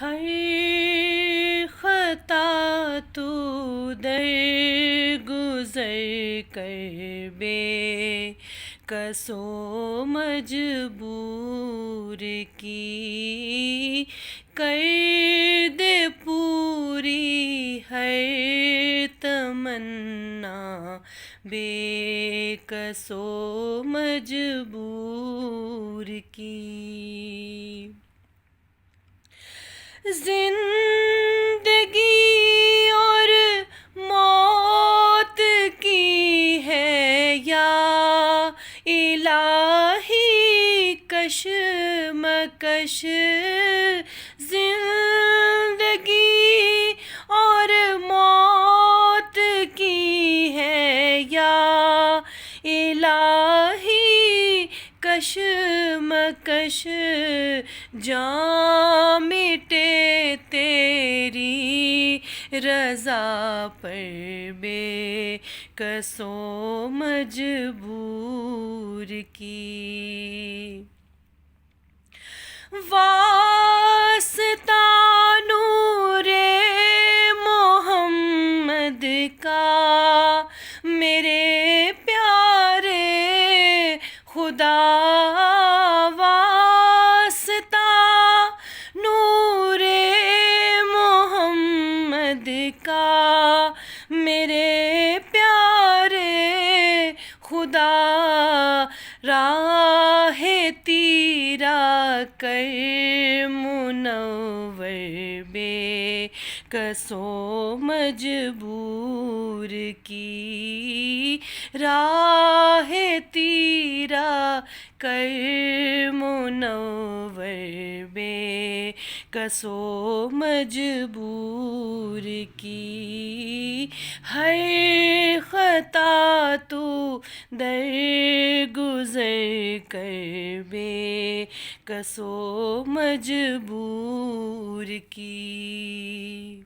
ہر خطا تو در گزر کر بے کس و مجبور کی کر دے پوری ہر تمنا بے کس و مجبور کی۔ زندگی اور موت کی ہے یا الہی کشمکش، زندگی اور موت کی ہے یا الہی کشمکش، جاں مٹے تیری رضا پر بے کس و مجبور کی۔ واسطہ نور محمد کا میرے پیارے خدا، واسطہ نور محمد کا میرے پیارے خدا، راہ تیرا کر منور بے کس و مجبور کی، راہ تیرا کر منور بے کس و مجبور کی۔ ہر خطا تو در گزر کر بے کس و مجبور کی۔